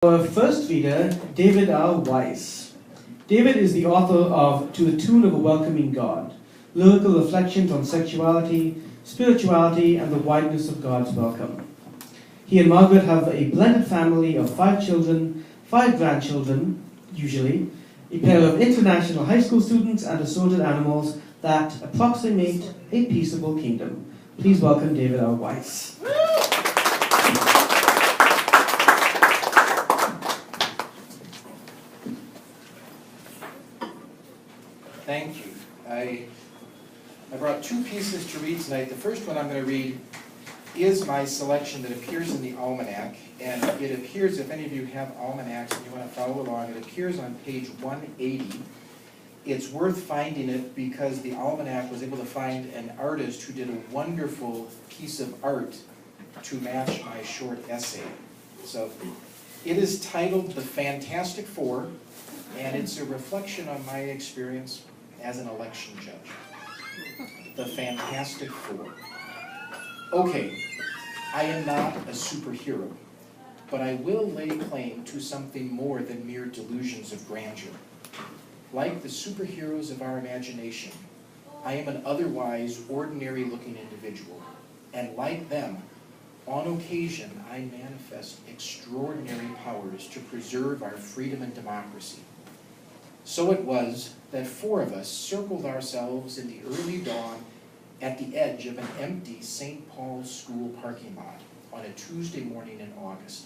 Our first reader, David R. Weiss. David is the author of To the Tune of a Welcoming God, Lyrical Reflections on Sexuality, Spirituality, and the Wideness of God's Welcome. He and Margaret have a blended family of 5 children, 5 grandchildren, usually, a pair of international high school students, and assorted animals that approximate a peaceable kingdom. Please welcome David R. Weiss. Thank you. I brought 2 pieces to read tonight. The first one I'm going to read is my selection that appears in the Almanac, and it appears, if any of you have almanacs and you want to follow along, it appears on page 180. It's worth finding it because the Almanac was able to find an artist who did a wonderful piece of art to match my short essay. So it is titled The Fantastic Four, and it's a reflection on my experience as an election judge. The Fantastic Four. Okay, I am not a superhero, but I will lay claim to something more than mere delusions of grandeur. Like the superheroes of our imagination, I am an otherwise ordinary-looking individual, and like them, on occasion I manifest extraordinary powers to preserve our freedom and democracy. So it was that 4 of us circled ourselves in the early dawn at the edge of an empty St. Paul school parking lot on a Tuesday morning in August.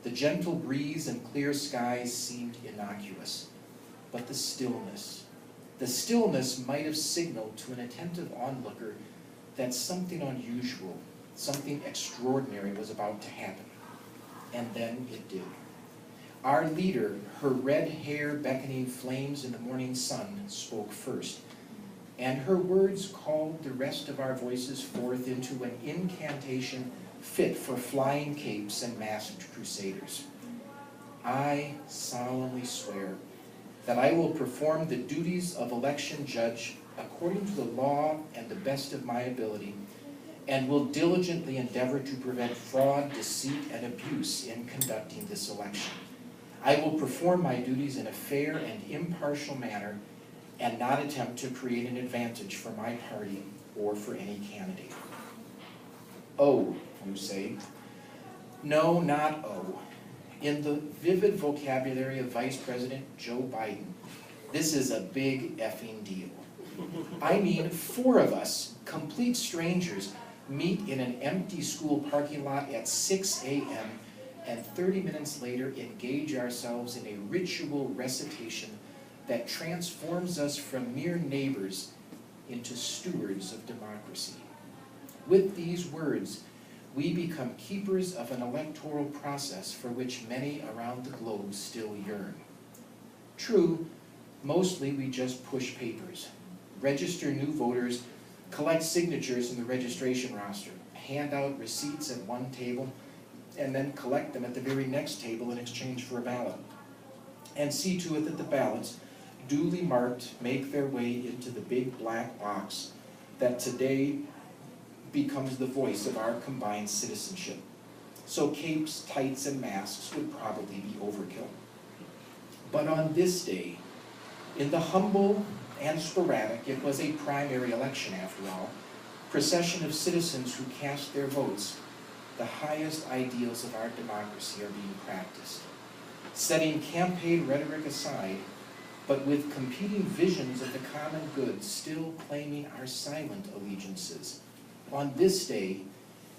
The gentle breeze and clear skies seemed innocuous, but the stillness might have signaled to an attentive onlooker that something unusual, something extraordinary was about to happen. And then it did. Our leader, her red hair beckoning flames in the morning sun, spoke first, and her words called the rest of our voices forth into an incantation fit for flying capes and masked crusaders. I solemnly swear that I will perform the duties of election judge according to the law and the best of my ability, and will diligently endeavor to prevent fraud, deceit, and abuse in conducting this election. I will perform my duties in a fair and impartial manner and not attempt to create an advantage for my party or for any candidate. Oh, you say? No, not oh. In the vivid vocabulary of Vice President Joe Biden, this is a big effing deal. I mean, 4 of us, complete strangers, meet in an empty school parking lot at 6 a.m. and 30 minutes later engage ourselves in a ritual recitation that transforms us from mere neighbors into stewards of democracy. With these words, we become keepers of an electoral process for which many around the globe still yearn. True, mostly we just push papers, register new voters, collect signatures in the registration roster, hand out receipts at one table, and then collect them at the very next table in exchange for a ballot, and see to it that the ballots, duly marked, make their way into the big black box that today becomes the voice of our combined citizenship. So capes, tights, and masks would probably be overkill. But on this day, in the humble and sporadic, it was a primary election after all, procession of citizens who cast their votes, the highest ideals of our democracy are being practiced. Setting campaign rhetoric aside, but with competing visions of the common good still claiming our silent allegiances, on this day,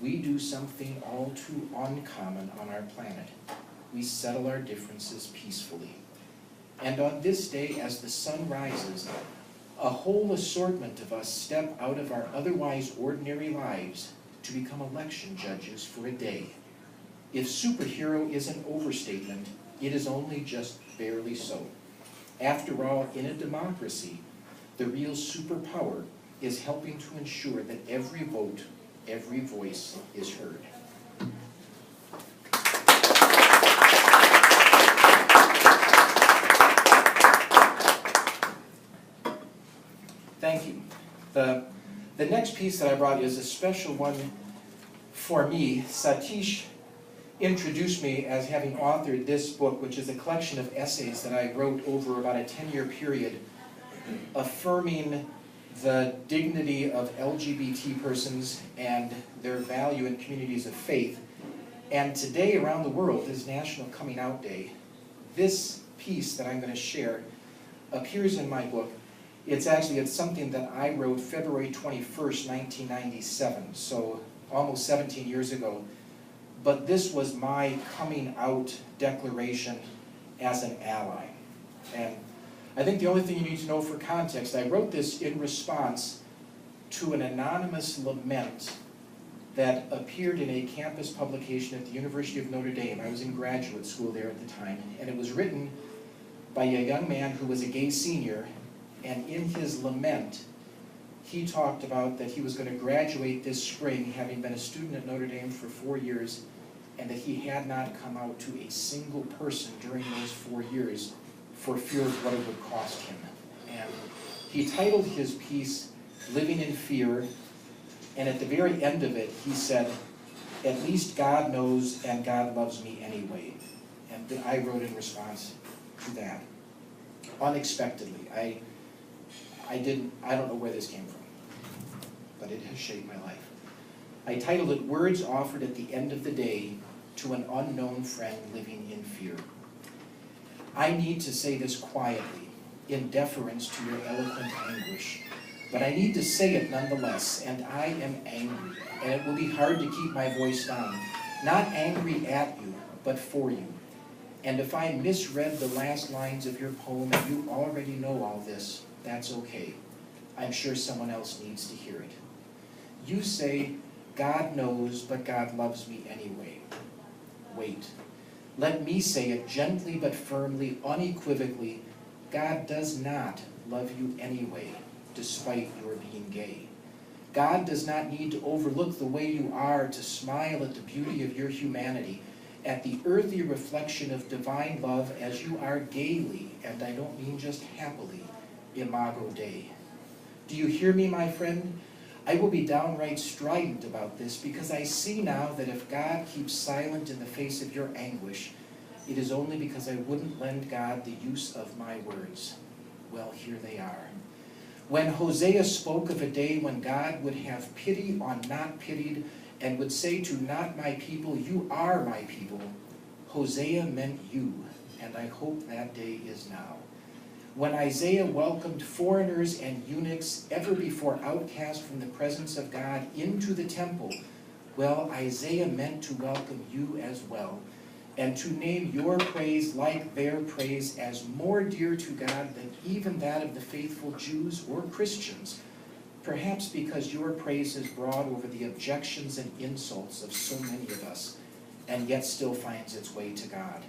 we do something all too uncommon on our planet. We settle our differences peacefully. And on this day, as the sun rises, a whole assortment of us step out of our otherwise ordinary lives to become election judges for a day. If superhero is an overstatement, it is only just barely so. After all, in a democracy, the real superpower is helping to ensure that every vote, every voice is heard. Thank you. The next piece that I brought is a special one for me. Satish introduced me as having authored this book, which is a collection of essays that I wrote over about a 10-year period, affirming the dignity of LGBT persons and their value in communities of faith. And today around the world is National Coming Out Day. This piece that I'm going to share appears in my book. It's something that I wrote February 21st, 1997, so almost 17 years ago. But this was my coming out declaration as an ally. And I think the only thing you need to know for context, I wrote this in response to an anonymous lament that appeared in a campus publication at the University of Notre Dame. I was in graduate school there at the time, and it was written by a young man who was a gay senior, and in his lament, he talked about that he was going to graduate this spring, having been a student at Notre Dame for 4 years, and that he had not come out to a single person during those 4 years for fear of what it would cost him. And he titled his piece, Living in Fear, and at the very end of it, he said, "At least God knows and God loves me anyway." And I wrote in response to that. Unexpectedly. I don't know where this came from, but it has shaped my life. I titled it, Words Offered at the End of the Day to an Unknown Friend Living in Fear. I need to say this quietly, in deference to your eloquent anguish, but I need to say it nonetheless, and I am angry, and it will be hard to keep my voice down. Not angry at you, but for you. And if I misread the last lines of your poem and you already know all this, that's okay. I'm sure someone else needs to hear it. You say, God knows, but God loves me anyway. Wait. Let me say it gently but firmly, unequivocally. God does not love you anyway, despite your being gay. God does not need to overlook the way you are to smile at the beauty of your humanity, at the earthy reflection of divine love as you are gaily, and I don't mean just happily, imago Dei. Do you hear me, my friend? I will be downright strident about this because I see now that if God keeps silent in the face of your anguish, it is only because I wouldn't lend God the use of my words. Well, here they are. When Hosea spoke of a day when God would have pity on not pitied and would say to not my people, you are my people, Hosea meant you, and I hope that day is now. When Isaiah welcomed foreigners and eunuchs ever before outcast from the presence of God into the temple, well, Isaiah meant to welcome you as well, and to name your praise like their praise as more dear to God than even that of the faithful Jews or Christians, perhaps because your praise is broad over the objections and insults of so many of us, and yet still finds its way to God.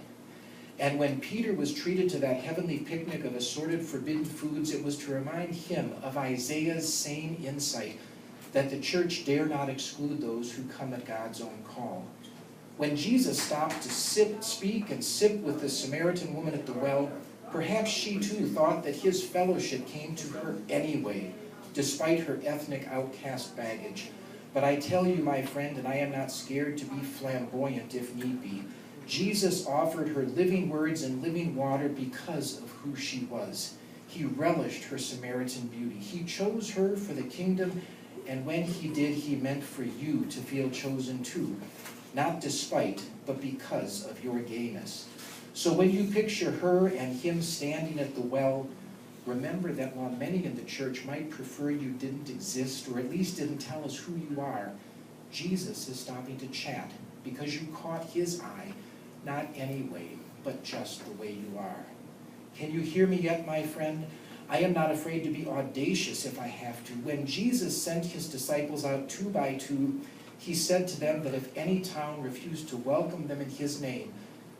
And when Peter was treated to that heavenly picnic of assorted forbidden foods, it was to remind him of Isaiah's same insight, that the church dare not exclude those who come at God's own call. When Jesus stopped to speak and sip with the Samaritan woman at the well, perhaps she too thought that his fellowship came to her anyway, despite her ethnic outcast baggage. But I tell you, my friend, and I am not scared to be flamboyant if need be, Jesus offered her living words and living water because of who she was. He relished her Samaritan beauty. He chose her for the kingdom, and when he did, he meant for you to feel chosen too, not despite, but because of your gayness. So when you picture her and him standing at the well, remember that while many in the church might prefer you didn't exist, or at least didn't tell us who you are, Jesus is stopping to chat because you caught his eye, not anyway, but just the way you are. Can you hear me yet, my friend? I am not afraid to be audacious if I have to. When Jesus sent his disciples out 2 by 2, he said to them that if any town refused to welcome them in his name,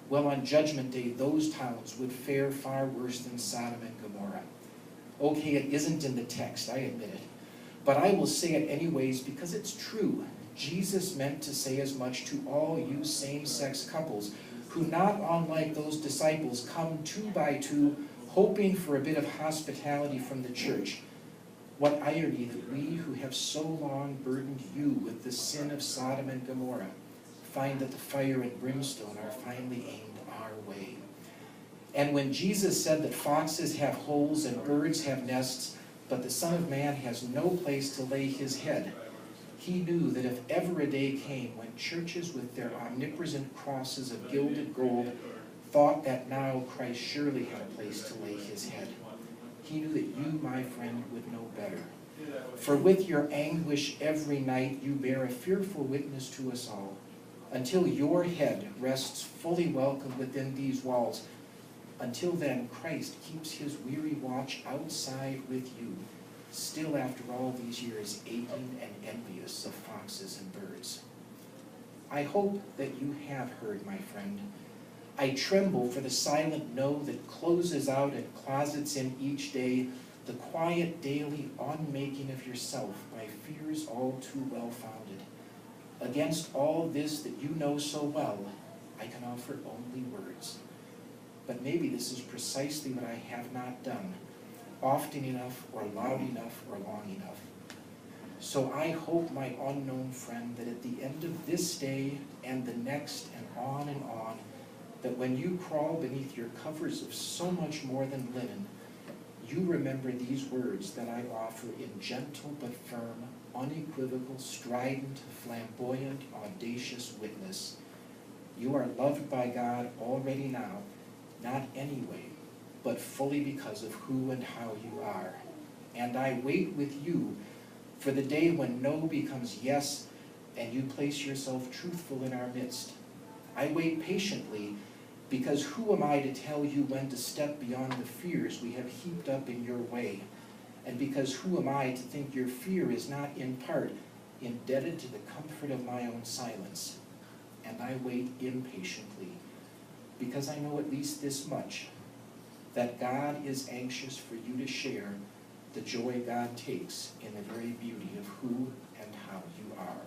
well, on Judgment Day, those towns would fare far worse than Sodom and Gomorrah. Okay, it isn't in the text, I admit it. But I will say it anyways because it's true. Jesus meant to say as much to all you same-sex couples who, not unlike those disciples, come 2 by 2, hoping for a bit of hospitality from the church. What irony that we who have so long burdened you with the sin of Sodom and Gomorrah find that the fire and brimstone are finally aimed our way. And when Jesus said that foxes have holes and birds have nests, but the Son of Man has no place to lay his head, he knew that if ever a day came when churches with their omnipresent crosses of gilded gold thought that now Christ surely had a place to lay his head, he knew that you, my friend, would know better. For with your anguish every night you bear a fearful witness to us all, until your head rests fully welcome within these walls. Until then, Christ keeps his weary watch outside with you, still after all these years aching and envious of foxes and birds. I hope that you have heard, my friend. I tremble for the silent no that closes out and closets in each day the quiet daily unmaking of yourself by fears all too well founded. Against all this that you know so well, I can offer only words. But maybe this is precisely what I have not done, often enough or loud enough or long enough. So I hope, my unknown friend, that at the end of this day and the next and on, that when you crawl beneath your covers of so much more than linen, you remember these words that I offer in gentle but firm, unequivocal, strident, flamboyant, audacious witness. You are loved by God already now, not anyway, but fully because of who and how you are. And I wait with you for the day when no becomes yes, and you place yourself truthful in our midst. I wait patiently, because who am I to tell you when to step beyond the fears we have heaped up in your way? And because who am I to think your fear is not in part indebted to the comfort of my own silence? And I wait impatiently, because I know at least this much, that God is anxious for you to share the joy God takes in the very beauty of who and how you are.